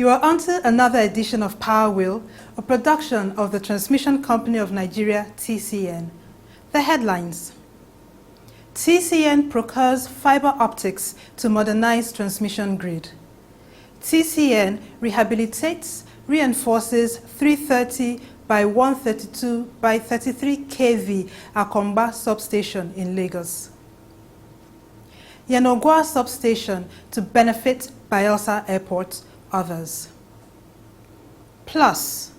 You are onto another edition of Power Wheel, a production of the Transmission Company of Nigeria, TCN. The headlines. TCN procures fiber optics to modernize transmission grid. TCN rehabilitates, reinforces 330 by 132 by 33 kV Akomba substation in Lagos. Yanogwa substation to benefit Bayelsa Airport, others. Plus,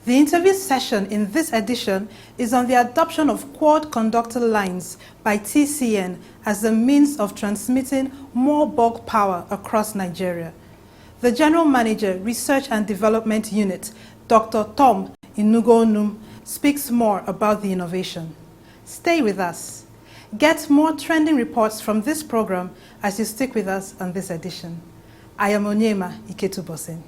the interview session in this edition is on the adoption of quad conductor lines by TCN as a means of transmitting more bulk power across Nigeria. The General Manager, Research and Development Unit, Dr. Tom Inugonum, speaks more about the innovation. Stay with us. Get more trending reports from this program as you stick with us on this edition. I am Onyema Iketubosin.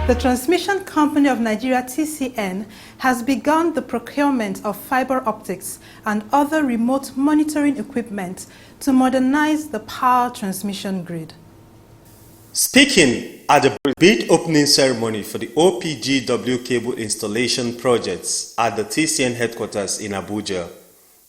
The Transmission Company of Nigeria, TCN, has begun the procurement of fiber optics and other remote monitoring equipment to modernize the power transmission grid. Speaking at the bid opening ceremony for the OPGW cable installation projects at the TCN headquarters in Abuja,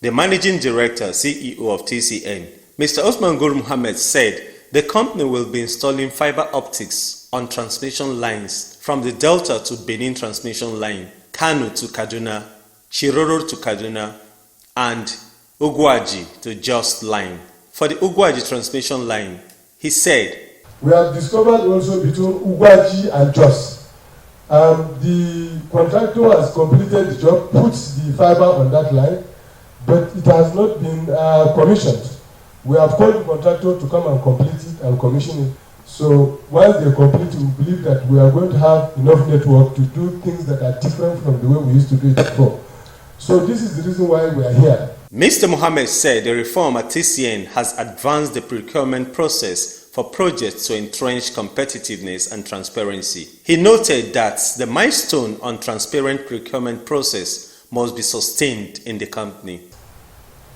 the Managing Director, CEO of TCN, Mr. Osman Gur Mohammed, said the company will be installing fiber optics on transmission lines from the Delta to Benin transmission line, Kano to Kaduna, Shiroro to Kaduna, and Ugwaji to Jos line. For the Ugwaji transmission line, he said, we have discovered also between Ugwaji and Jos. The contractor has completed the job, puts the fiber on that line, but it has not been commissioned. We have called the contractor to come and complete it and commission it. So once they complete it, we believe that we are going to have enough network to do things that are different from the way we used to do it before. So this is the reason why we are here. Mr. Mohammed said the reform at TCN has advanced the procurement process for projects to entrench competitiveness and transparency. He noted that the milestone on transparent procurement process must be sustained in the company.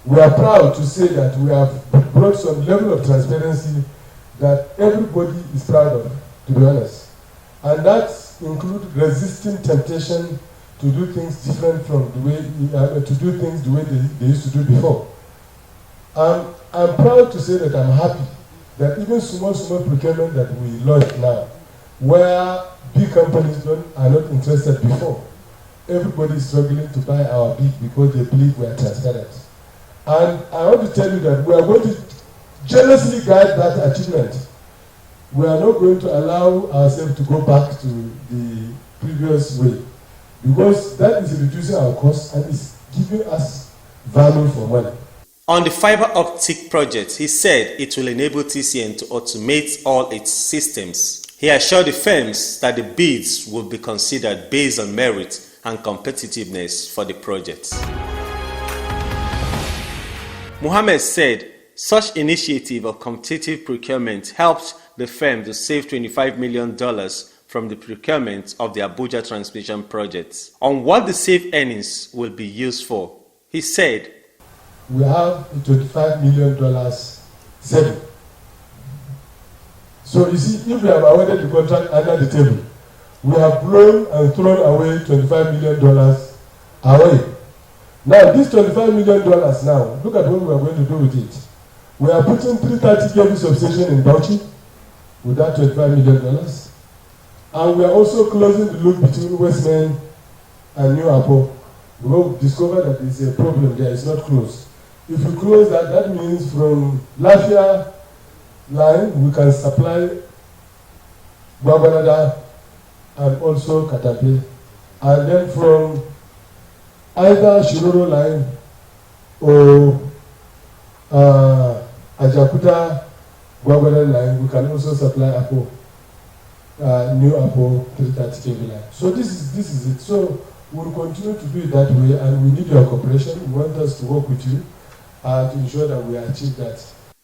We are proud to say that we have brought some level of transparency that everybody is proud of, to be honest. And that includes resisting temptation to do things different from the way, to do things the way they used to do before. I'm proud to say that I'm happy that even small procurement that we launch now, where big companies are not interested before, everybody is struggling to buy our bid because they believe we are transparent. And I want to tell you that we are going to jealously guide that achievement. We are not going to allow ourselves to go back to the previous way, because that is reducing our costs and is giving us value for money. On the fiber optic project, he said it will enable TCN to automate all its systems. He assured the firms that the bids will be considered based on merit and competitiveness for the project. Mohammed said such initiative of competitive procurement helped the firm to save $25 million from the procurement of the Abuja transmission projects. On what the saved earnings will be used for, he said, we have a $25 million saving. So you see, if we have awarded the contract under the table, we have blown and thrown away $25 million away. Now, this $25 million now, look at what we are going to do with it. We are putting 330 kV substation in Bauchi with that $25 million. And we are also closing the loop between Westman and New Apple. We will discover that there is a problem there, it's not closed. If we close that, that means from Lafia line, we can supply Babanada and also Katape. And then from either Shiroro line or Ajakuta Babanada line, we can also supply Apple, New Apple 330 kV line. So this is it. So we'll continue to do it that way, and we need your cooperation. We want us to work with you to ensure that we achieve that.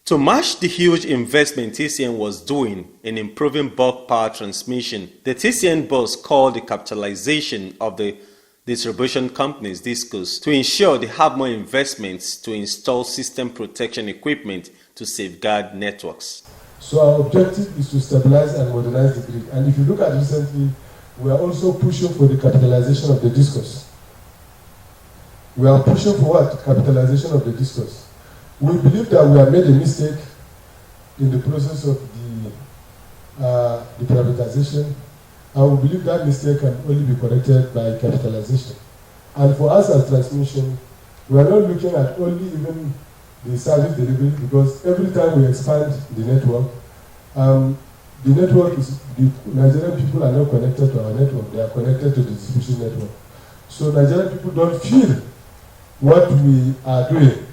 To match the huge investment TCN was doing in improving bulk power transmission, the TCN boss called the capitalization of the distribution companies discussed to ensure they have more investments to install system protection equipment to safeguard networks. So our objective is to stabilize and modernize the grid. And if you look at recently, we are also pushing for the capitalization of the discos. We are pushing for what? Capitalization of the discos. We believe that we have made a mistake in the process of the privatization, and we believe that mistake can only be corrected by capitalization. And for us as transmission, we are not looking at only even the service delivery, because every time we expand the network is, the Nigerian people are not connected to our network, they are connected to the distribution network. So Nigerian people don't feel what we are doing.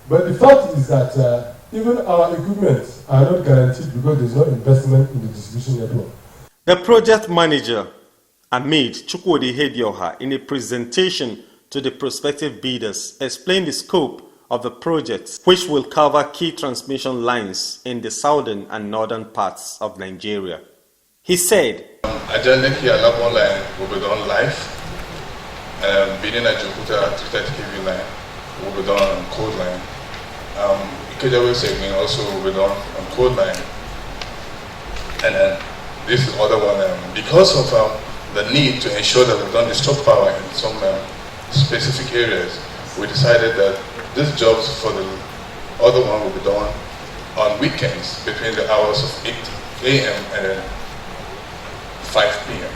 But the fact is that even our equipment are not guaranteed because there is no investment in the distribution network. The project manager, Amid Chukwudi Hedioha, in a presentation to the prospective bidders, explained the scope of the project, which will cover key transmission lines in the southern and northern parts of Nigeria. He said, Ajaneki Alabon line will be done live. Benin Ajakuta 330 kV line will be done on code line. Ikejawe segment also will be done on code line. And then this is other one, because of the need to ensure that we don't disturb power in some specific areas, we decided that these jobs for the other one will be done on weekends between the hours of 8 a.m. and 5 p.m.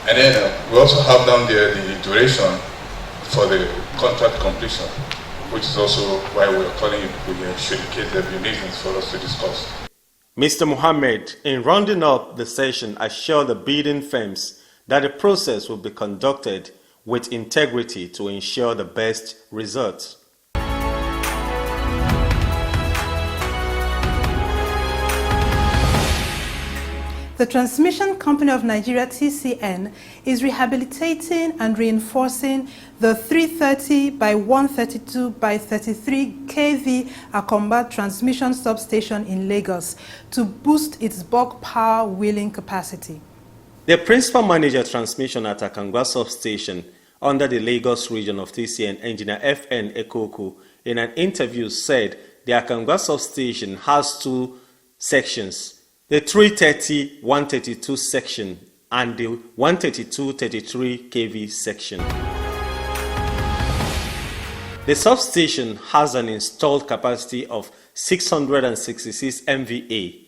And then we also have down there the duration for the contract completion, which is also why we are calling it here, should in case there be reasons for us to discuss. Mr. Mohammed, in rounding up the session, assured the bidding firms that the process will be conducted with integrity to ensure the best results. The Transmission Company of Nigeria, TCN, is rehabilitating and reinforcing the 330 by 132 by 33 kV Akomba transmission substation in Lagos to boost its bulk power wheeling capacity. The principal manager transmission at Akangba substation under the Lagos region of TCN, Engineer FN Ekoku, in an interview said the Akangba substation has two sections, the 330-132 section and the 132-33 kV section. The substation has an installed capacity of 666 MVA.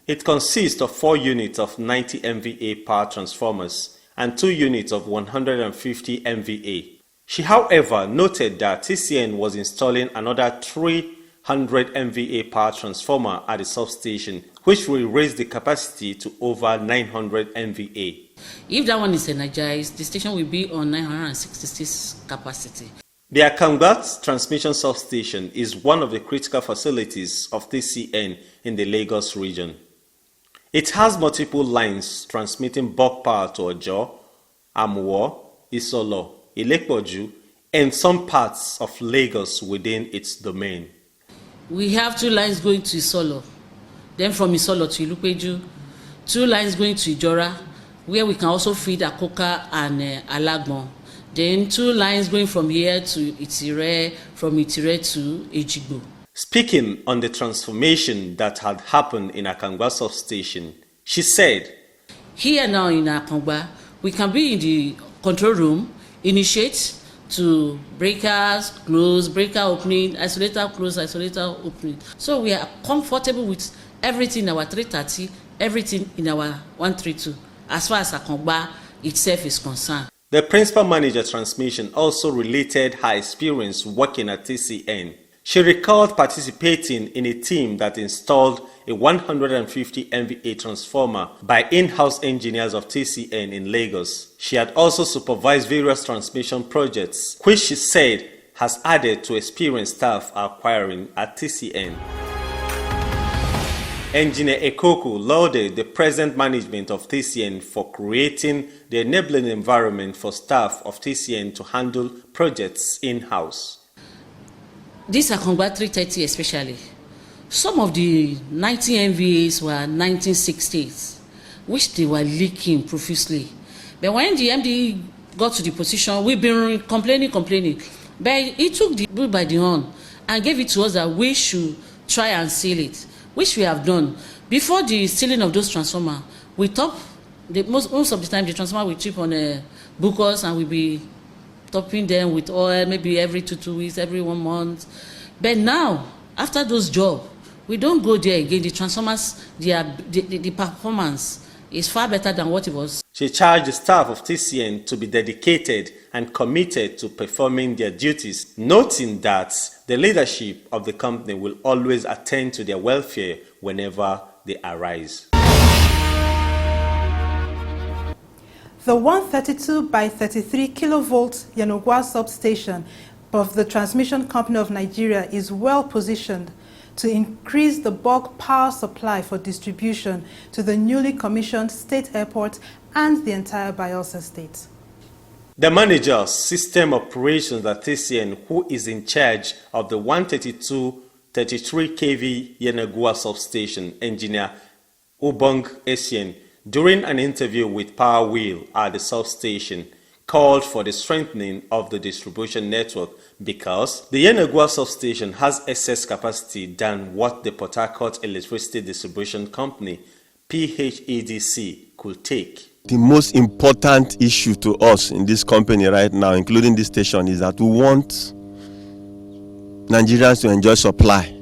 It consists of 4 units of 90 MVA power transformers and 2 units of 150 MVA. She, however, noted that TCN was installing another 300 MVA power transformer at the substation, which will raise the capacity to over 900 MVA. If that one is energized, the station will be on 966 capacity. The Akangba transmission substation is one of the critical facilities of TCN in the Lagos region. It has multiple lines transmitting bulk power to Ojo, Amuwo, Isolo, Ilepoju, and some parts of Lagos within its domain. We have 2 lines going to Isolo, then from Isolo to Ilupeju, 2 lines going to Ijora, where we can also feed Akoka and Alagbon. Then 2 lines going from here to Itire, from Itire to Ejigbo. Speaking on the transformation that had happened in Akangba substation, she said, here now in Akangba, we can be in the control room, initiate to breakers, close, breaker opening, isolator close, isolator opening. So we are comfortable with everything in our 330, everything in our 132, as far as Akangba itself is concerned. The principal manager transmission also related her experience working at TCN. She recalled participating in a team that installed a 150 MVA transformer by in-house engineers of TCN in Lagos. She had also supervised various transmission projects, which she said has added to experienced staff acquiring at TCN. Engineer Ekoku lauded the present management of TCN for creating the enabling environment for staff of TCN to handle projects in-house. This Akangba 330 especially, some of the 90 MVAs were 1960s, which they were leaking profusely. But when the MD got to the position, we've been complaining. But he took the bull by the horn and gave it to us that we should try and seal it, which we have done. Before the sealing of those transformers, we top, most of the time the transformer will chip on bookers and we'll be topping them with oil, maybe every 2 weeks, every 1 month. But now, after those jobs, we don't go there again. The transformers, the performance is far better than what it was. She charged the staff of TCN to be dedicated and committed to performing their duties, noting that the leadership of the company will always attend to their welfare whenever they arise. The 132 by 33 kilovolt Yenogwa substation of the Transmission Company of Nigeria is well positioned to increase the bulk power supply for distribution to the newly commissioned state airport and the entire Bayelsa state. The manager of system operations at TCN, who is in charge of the 132-33 kV Yenogwa substation, engineer Ubong Essien, during an interview with Power Wheel at the substation, called for the strengthening of the distribution network because the Yenogwa substation has excess capacity than what the Port Harcourt Electricity Distribution Company, PHEDC, could take. The most important issue to us in this company right now, including this station, is that we want Nigerians to enjoy supply.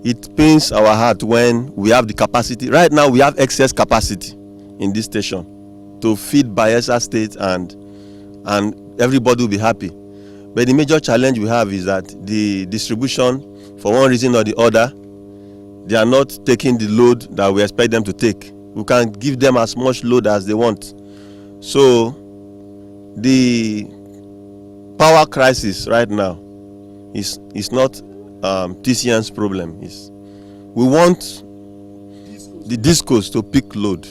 It pains our heart when we have the capacity. Right now, we have excess capacity in this station to feed Bayelsa State and everybody will be happy. But the major challenge we have is that the distribution, for one reason or the other, they are not taking the load that we expect them to take. We can give them as much load as they want. So the power crisis right now is not TCN's problem. We want the discos to pick load.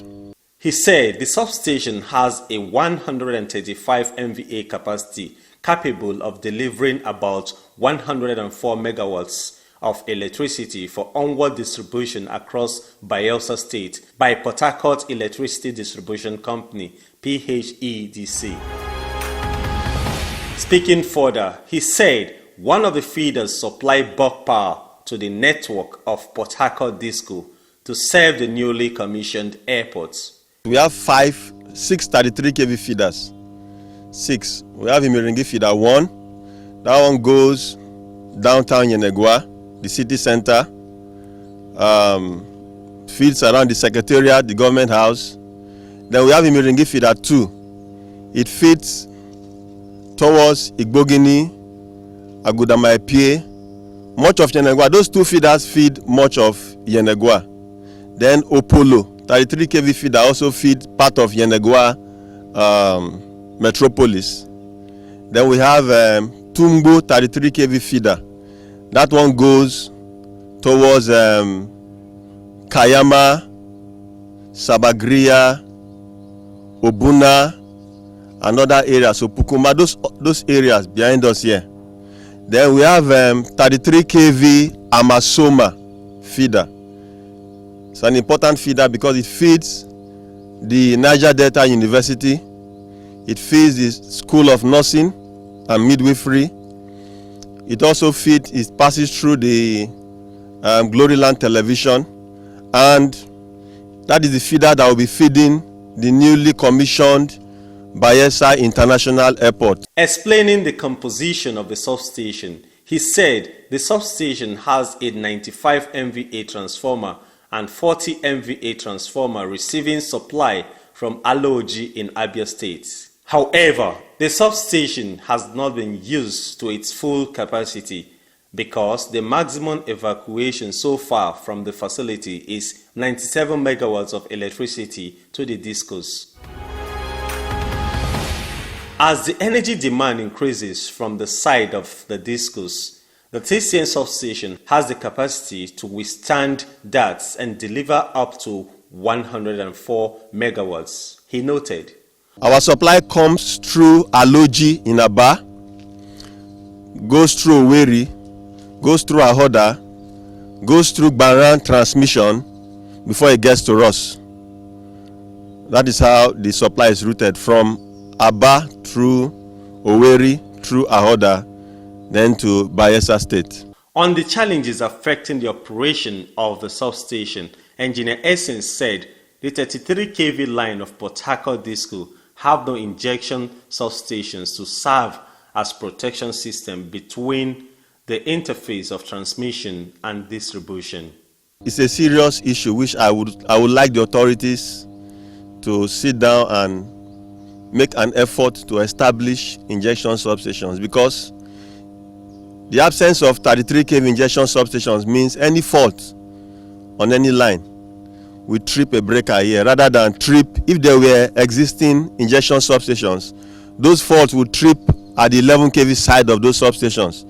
He said the substation has a 135 MVA capacity capable of delivering about 104 megawatts of electricity for onward distribution across Bayelsa State by Port Harcourt Electricity Distribution Company, PHEDC. Speaking further, he said one of the feeders supply bulk power to the network of Port Harcourt Disco to serve the newly commissioned airports. We have 6 33 kV feeders. 6. We have Imiringi feeder 1. That one goes downtown Yenogwa, the city center, feeds around the secretariat, the government house. Then we have Imiringi feeder 2. It feeds towards Igbogini, Agudamaipie, much of Yenogwa. Those 2 feeders feed much of Yenogwa. Then Opolo, 33 kV feeder, also feed part of Yenogwa metropolis. Then we have Tumbo 33 kV feeder. That one goes towards Kayama, Sabagria, Obuna, and other areas. So Pukuma, those areas behind us here. Then we have 33 kV Amasoma feeder. It's an important feeder because it feeds the Niger Delta University. It feeds the School of Nursing and Midwifery. It also it passes through the Gloryland Television, and that is the feeder that will be feeding the newly commissioned Bayelsa International Airport. Explaining the composition of the substation, he said the substation has a 95 MVA transformer and 40 MVA transformer receiving supply from Aloji in Abia State. However, the substation has not been used to its full capacity because the maximum evacuation so far from the facility is 97 megawatts of electricity to the discos. As the energy demand increases from the side of the discos, the TCN substation has the capacity to withstand that and deliver up to 104 megawatts, he noted. Our supply comes through Aloji in Aba, goes through Oweri, goes through Ahoda, goes through Baran transmission before it gets to us. That is how the supply is routed from Aba through Owerri, through Ahoda, then to Bayelsa State. On the challenges affecting the operation of the substation, Engineer Essence said the 33 kV line of Port Harcourt Disco have no injection substations to serve as protection system between the interface of transmission and distribution. It's a serious issue which I would like the authorities to sit down and make an effort to establish injection substations, because the absence of 33 kV injection substations means any fault on any line will trip a breaker here, rather than trip, if there were existing injection substations, those faults would trip at the 11 kV side of those substations.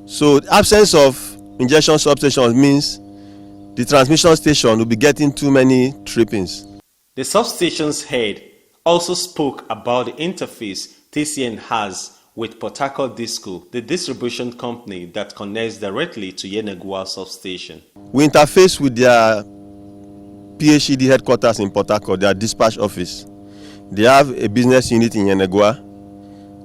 So the absence of injection substations means the transmission station will be getting too many trippings. The substation's head also spoke about the interface TCN has with Port Harcourt Disco, the distribution company that connects directly to Yenagoa substation. We interface with their PHED headquarters in Port Harcourt, their dispatch office. They have a business unit in Yenagoa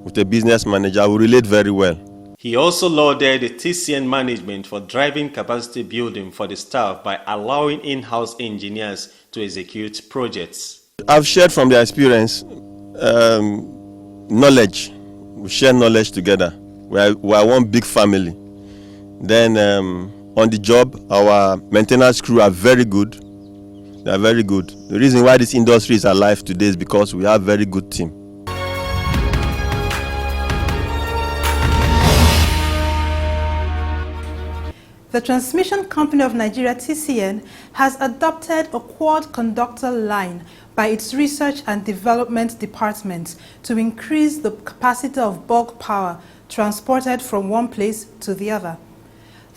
with a business manager. We relate very well. He also lauded the TCN management for driving capacity building for the staff by allowing in-house engineers to execute projects. I've shared from their experience knowledge. We share knowledge together. We are one big family. Then on the job, our maintenance crew are very good. They are very good. The reason why this industry is alive today is because we have a very good team. The Transmission Company of Nigeria, TCN, has adopted a quad conductor line by its Research and Development Department to increase the capacity of bulk power transported from one place to the other.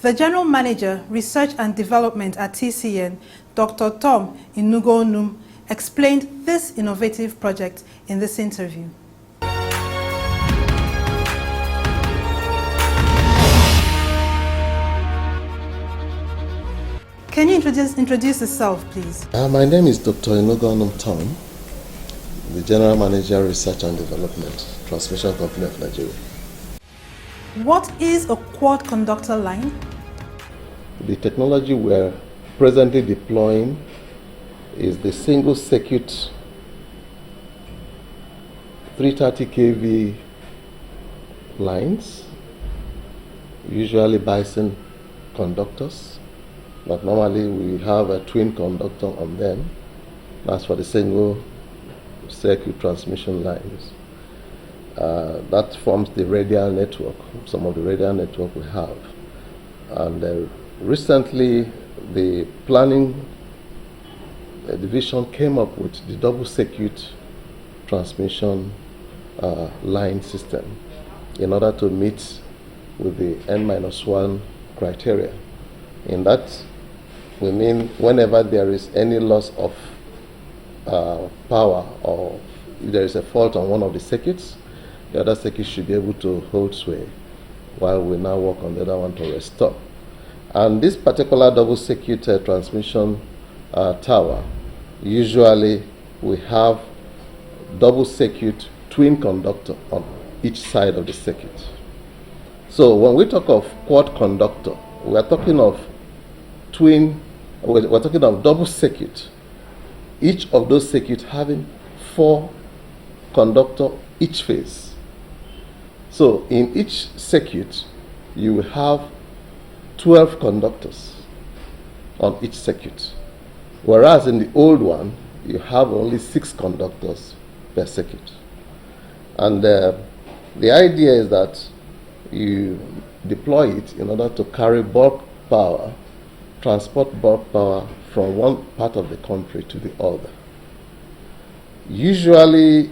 The General Manager, Research and Development at TCN, Dr. Tom Inugonum, explained this innovative project in this interview. Can you introduce yourself, please? My name is Dr. Inugonum Tom, the General Manager, Research and Development, Transmission Company of Nigeria. What is a quad conductor line? The technology we're presently deploying is the single circuit 330 kV lines, usually Bison conductors, but normally we have a twin conductor on them. That's for the single circuit transmission lines. That forms the radial network, some of the radial network we have. And recently the planning division came up with the double circuit transmission line system in order to meet with the N-1 criteria. In that, we mean whenever there is any loss of power, or if there is a fault on one of the circuits, the other circuit should be able to hold sway while we now work on the other one to restore. And this particular double circuit transmission tower, usually we have double circuit twin conductor on each side of the circuit. So when we talk of quad conductor, we are talking of we're talking of double circuit, each of those circuits having 4 conductor each phase. So in each circuit you will have 12 conductors on each circuit, whereas in the old one you have only 6 conductors per circuit. And the idea is that you deploy it in order to carry bulk power, transport bulk power from one part of the country to the other. Usually,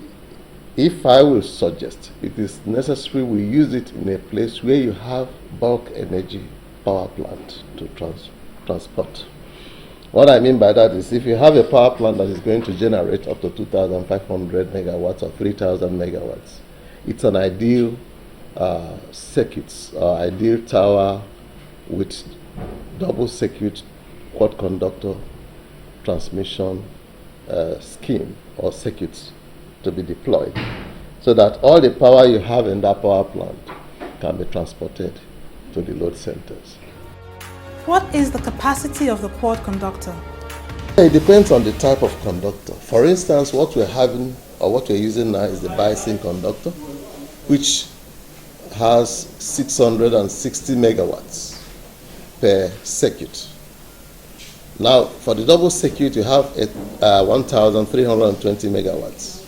if I will suggest, it is necessary we use it in a place where you have bulk energy power plant to transport. What I mean by that is, if you have a power plant that is going to generate up to 2,500 megawatts or 3,000 megawatts, it's an ideal circuits or ideal tower with double circuit quad conductor transmission scheme or circuits to be deployed. so that all the power you have in that power plant can be transported to the load centers. What is the capacity of the quad conductor? It depends on the type of conductor. For instance, what we're having or what we're using now is the bi-sync conductor, which has 660 megawatts per circuit. Now, for the double circuit, you have 1,320 megawatts.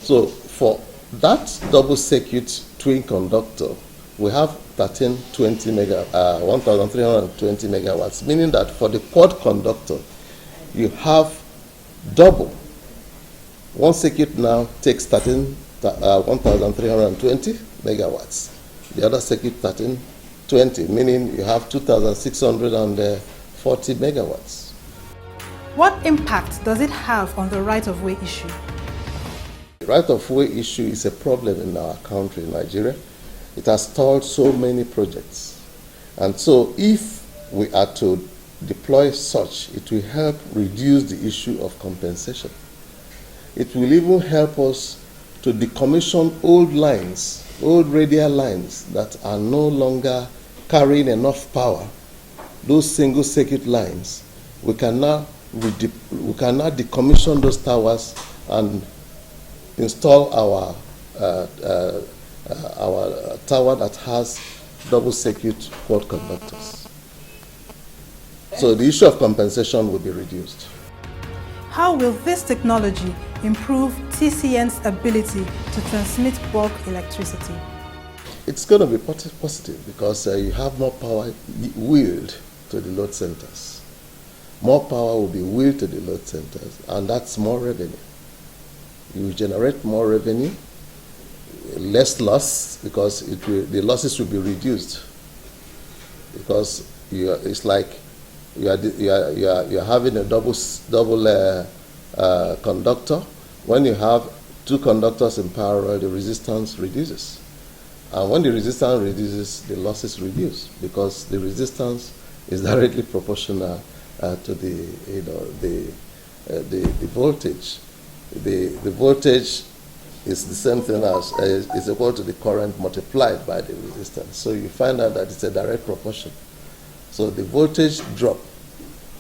So, for that double circuit twin conductor, we have 1,320 megawatts, meaning that for the quad conductor, you have double. One circuit now takes 1,320 megawatts. The other circuit 1,320, meaning you have 2,640 megawatts. What impact does it have on the right-of-way issue? The right-of-way issue is a problem in our country, Nigeria. It has stalled so many projects. And so if we are to deploy such, it will help reduce the issue of compensation. It will even help us to decommission old lines, old radial lines that are no longer carrying enough power. Those single circuit lines, we can now decommission those towers and install our tower that has double circuit quad conductors. So the issue of compensation will be reduced. How will this technology improve TCN's ability to transmit bulk electricity? It's going to be positive because you have more power wheeled to the load centers. More power will be wheeled to the load centers, and that's more revenue. You generate more revenue, less loss because the losses will be reduced. Because it's like you are having a double conductor. When you have two conductors in parallel, the resistance reduces. And when the resistance reduces, the losses reduce because the resistance is directly proportional to the voltage. The voltage is the same thing as is equal to the current multiplied by the resistance. So you find out that it's a direct proportion. So the voltage drop,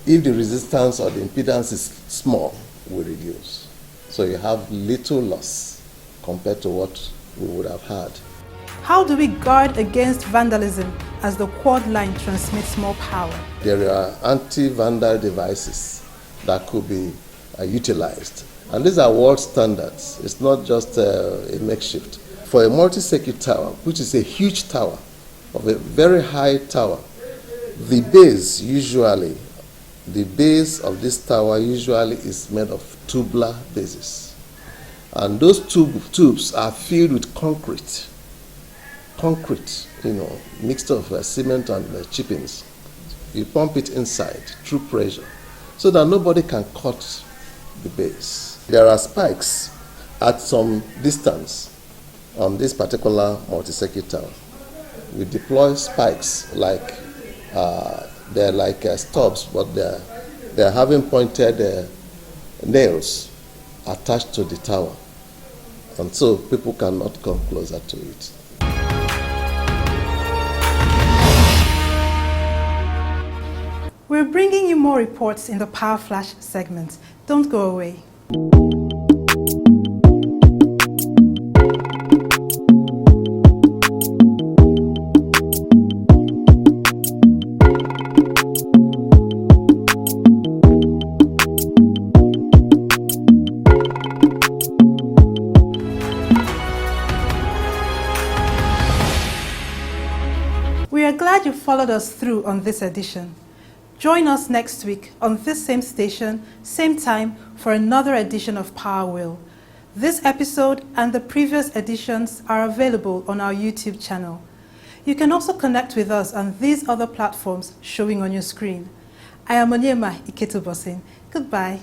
if the resistance or the impedance is small, will reduce. So you have little loss compared to what we would have had. How do we guard against vandalism as the quad line transmits more power? There are anti-vandal devices that could be utilized. And these are world standards. It's not just a makeshift. For a multi-circuit tower, which is a huge tower, of a very high tower, the base of this tower usually is made of tubular bases. And those tubes are filled with concrete, mixed of cement and chippings. You pump it inside through pressure so that nobody can cut the base. There are spikes at some distance on this particular multi-circuit tower. We deploy spikes like they're like stubs, but they're having pointed nails attached to the tower, and so people cannot come closer to it. We're bringing you more reports in the Power Flash segment. Don't go away. We are glad you followed us through on this edition. Join us next week on this same station, same time, for another edition of Power Wheel. This episode and the previous editions are available on our YouTube channel. You can also connect with us on these other platforms showing on your screen. I am Onyema Iketubosin. Goodbye.